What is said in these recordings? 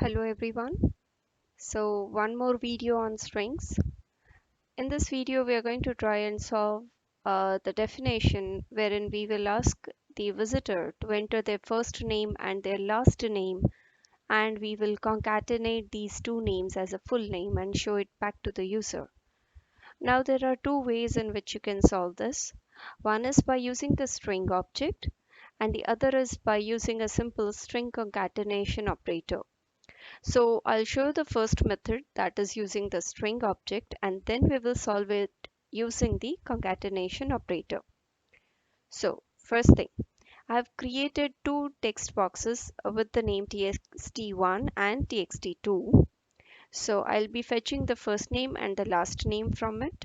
Hello everyone. So one more video on strings. In this video we are going to try and solve the definition wherein we will ask the visitor to enter their first name and their last name, and we will concatenate these two names as a full name and show it back to the user. Now there are two ways in which you can solve this. One is by using the string object and the other is by using a simple string concatenation operator. So I'll show the first method, that is using the string object, and then we will solve it using the concatenation operator. So first thing, I've created two text boxes with the name txt1 and txt2. So I'll be fetching the first name and the last name from it.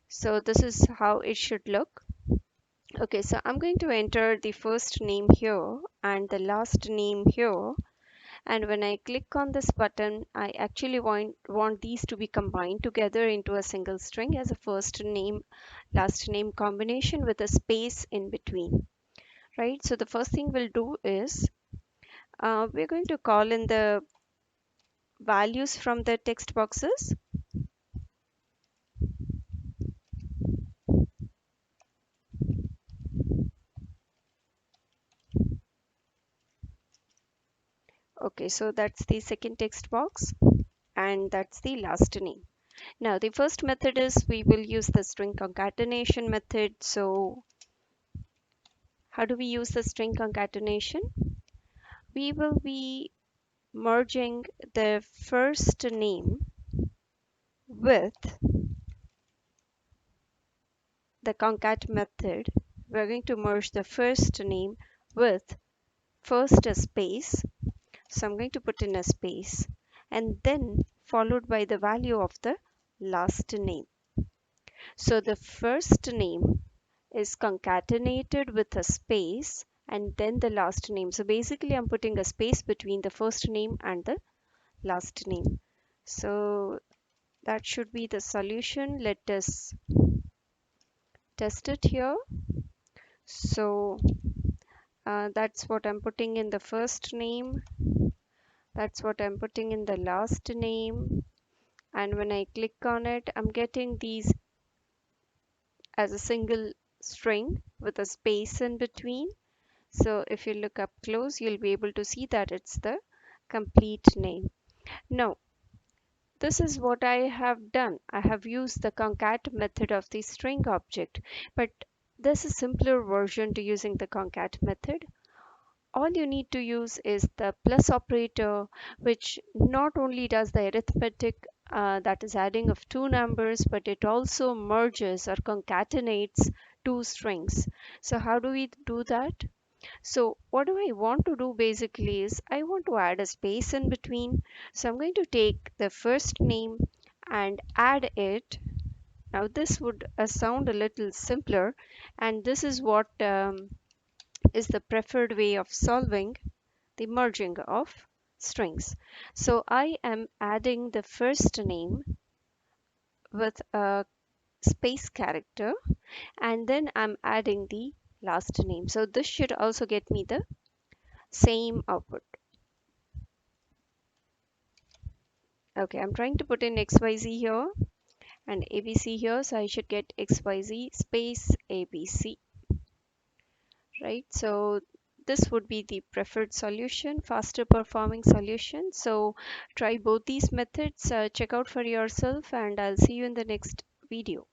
So this is how it should look. Okay, so I'm going to enter the first name here and the last name here. And when I click on this button, I actually want these to be combined together into a single string as a first name, last name combination with a space in between, right? So the first thing we'll do is we're going to call in the values from the text boxes. Okay, so that's the second text box and that's the last name. Now the first method is we will use the string concatenation method. So how do we use the string concatenation? We will be merging the first name with the concat method. We're going to merge the first name with first a space. So I'm going to put in a space and then followed by the value of the last name. So the first name is concatenated with a space and then the last name. So basically I'm putting a space between the first name and the last name. So that should be the solution. Let us test it here. So that's what I'm putting in the first name. That's what I'm putting in the last name. And when I click on it, I'm getting these as a single string with a space in between. So if you look up close, you'll be able to see that it's the complete name. Now, this is what I have done. I have used the concat method of the string object, but there's a simpler version to using the concat method. All you need to use is the plus operator, which not only does the arithmetic, that is adding of two numbers, but it also merges or concatenates two strings. So how do we do that? So what do I want to do basically is I want to add a space in between. So I'm going to take the first name and add it. Now this would sound a little simpler, and this is what is the preferred way of solving the merging of strings. So I am adding the first name with a space character and then I'm adding the last name. So this should also get me the same output. Okay, I'm trying to put in XYZ here and ABC here, so I should get XYZ space ABC, right? So this would be the preferred solution, faster performing solution. So try both these methods, check out for yourself, and I'll see you in the next video.